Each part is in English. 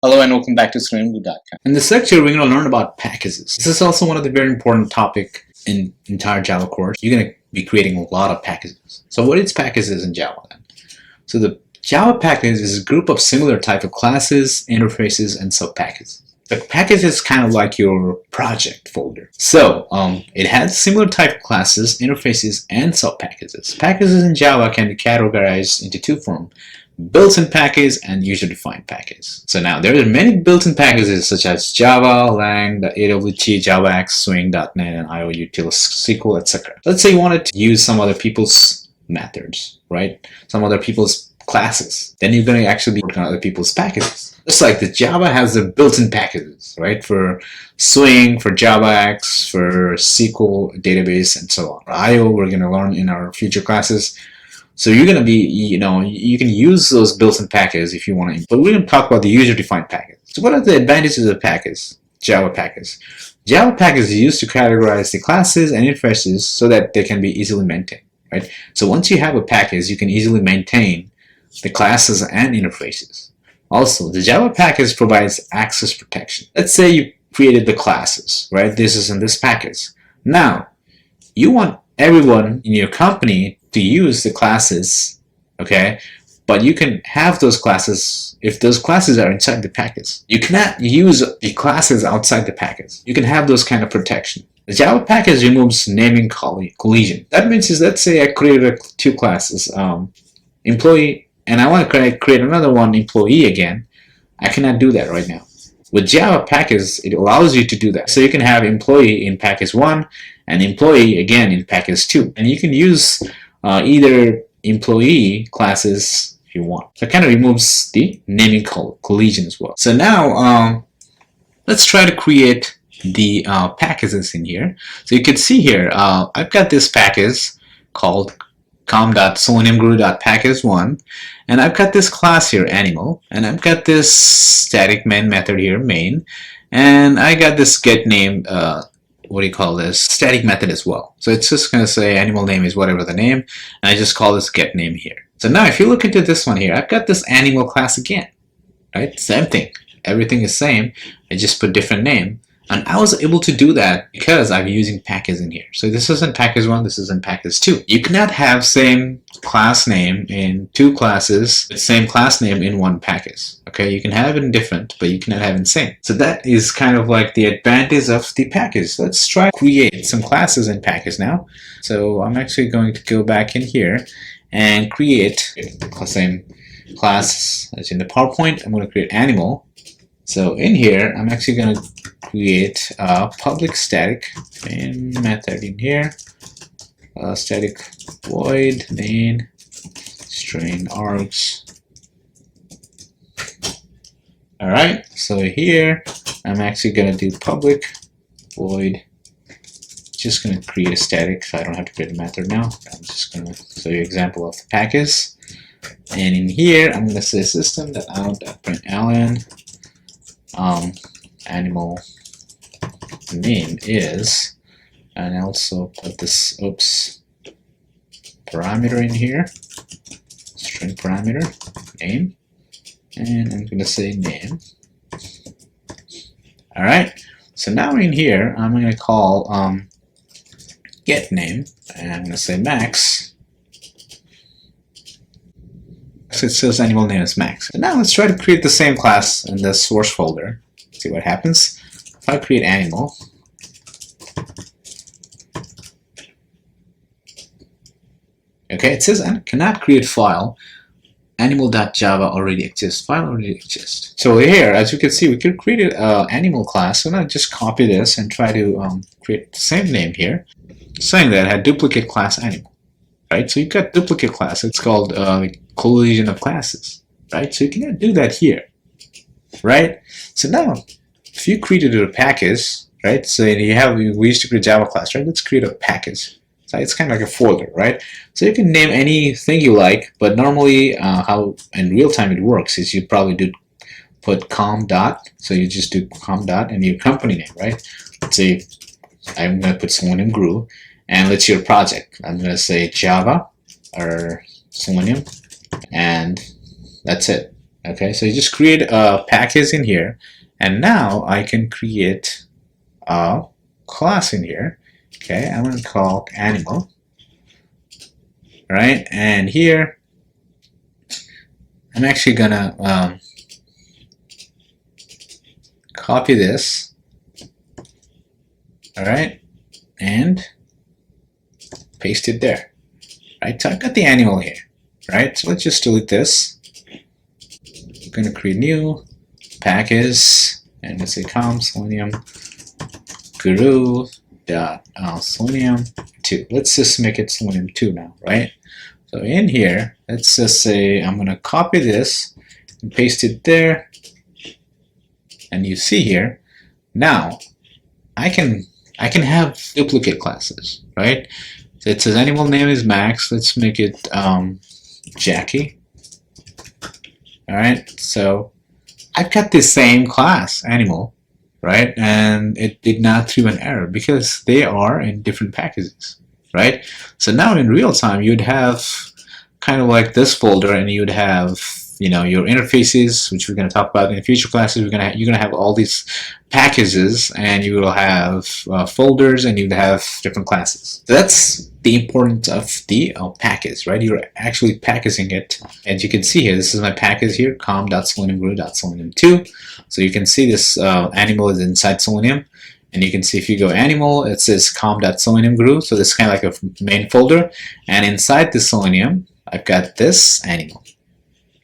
Hello and welcome back to ScreenBlue.com. In this lecture, we're going to learn about packages. This is also one of the very important topic in entire Java course. You're going to be creating a lot of packages. So what is packages in Java then? So the Java package is a group of similar type of classes, interfaces, and sub-packages. The package is kind of like your project folder. So it has similar type of classes, interfaces, and sub-packages. Packages in Java can be categorized into two forms: built-in package and user-defined package. So now there are many built-in packages such as Java, Lang, AWT, JavaX, Swing.NET, and IOUtil, SQL, etc. Let's say you wanted to use some other people's methods, right? Some other people's classes. Then you're going to actually be working on other people's packages. Just like the Java has the built-in packages, right? For Swing, for JavaX, for SQL database, and so on. For IO, we're going to learn in our future classes. So you're going to be, you can use those built-in packages if you want to. But we're going to talk about the user-defined package. So what are the advantages of the package? Java package. Java package is used to categorize the classes and interfaces so that they can be easily maintained, right? So once you have a package, you can easily maintain the classes and interfaces. Also, the Java package provides access protection. Let's say you created the classes, right? This is in this package. Now, you want everyone in your company to use the classes, okay? But you can have those classes if those classes are inside the package. You cannot use the classes outside the package. You can have those kind of protection. The Java package removes naming collision. That means is, let's say I created two classes, employee, and I want to create another one, employee again. I cannot do that right now. With Java package, it allows you to do that. So you can have employee in package 1 and employee again in package 2. And you can use either employee classes if you want. So it kind of removes the naming collision as well. So now let's try to create the packages in here. So you can see here, I've got this package called com.seleniumguru.package1, and I've got this class here, animal, and I've got this static main method here, main, and I got this get name, what do you call this, static method as well. So it's just going to say animal name is whatever the name, and I just call this get name here. So now if you look into this one here, I've got this animal class again, right? Same thing, everything is same, I just put different name. And I was able to do that because I'm using package in here. So this is in package 1, this is in package 2. You cannot have same class name in two classes, the same class name in one package. Okay, you can have it in different, but you cannot have it in same. So that is kind of like the advantage of the package. Let's try to create some classes in package now. So I'm actually going to go back in here and create the same class as in the PowerPoint. I'm going to create animal. So in here, I'm actually going to create a public static main method in here, static void main string args. Alright, so here I'm actually going to do public void, just going to create a static so I don't have to create a method now. I'm just going to show you an example of the package. And in here, I'm going to say system.out.println animal name is, and also put this parameter in here, string parameter name, and I'm going to say name. Alright, so now in here I'm going to call get name, and I'm going to say max. So it says animal name is max. And now let's try to create the same class in the source folder. See what happens. If I create animal, okay, it says I cannot create file. Animal.java already exists. File already exists. So here, as you can see, we could create an animal class. So now just copy this and try to create the same name here, saying that I had duplicate class animal. Right? So you've got duplicate class. It's called collision of classes. Right? So you cannot do that here. Right? So now, if you created a package, right? So we used to create Java class, right? Let's create a package. So it's kind of like a folder, right? So you can name anything you like, but normally how in real time it works is you probably put com dot. So you just do com dot and your company name, right? Let's say I'm going to put Selenium Guru, and let's your project. I'm going to say Java or Selenium, and that's it. Okay, so you just create a package in here, and now I can create a class in here. Okay, I'm going to call animal. Right, and here I'm actually gonna copy this. All right, and paste it there. Right, so I've got the animal here. Right, so let's just delete this. I'm gonna create new package, and let's say com selenium guru dot selenium 2. Let's just make it selenium 2 now, right? So in here, let's just say I'm gonna copy this and paste it there, and you see here now I can have duplicate classes, right? So it says animal name is Max. Let's make it Jackie. All right, so I've got the same class animal, right? And it did not throw an error because they are in different packages, right? So now in real time, you'd have kind of like this folder, and you'd have, you know, your interfaces, which we're going to talk about in future classes. You're going to have all these packages, and you will have folders, and you'd have different classes. So that's the importance of the package, right? You're actually packaging it. As you can see here, this is my package here, com.selenium-selenium2. So you can see this animal is inside Selenium. And you can see if you go animal, it says com.selenium-guru. So this is kind of like a main folder. And inside the Selenium, I've got this animal,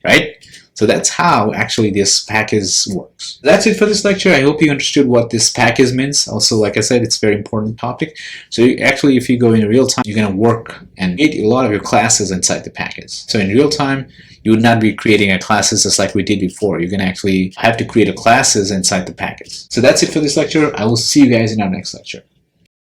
right? So that's how actually this package works. That's it for this lecture. I hope you understood what this package means. Also, like I said, it's a very important topic. So actually, if you go in real time, you're going to work and create a lot of your classes inside the package. So in real time, you would not be creating a classes just like we did before. You're going to actually have to create a classes inside the package. So that's it for this lecture. I will see you guys in our next lecture.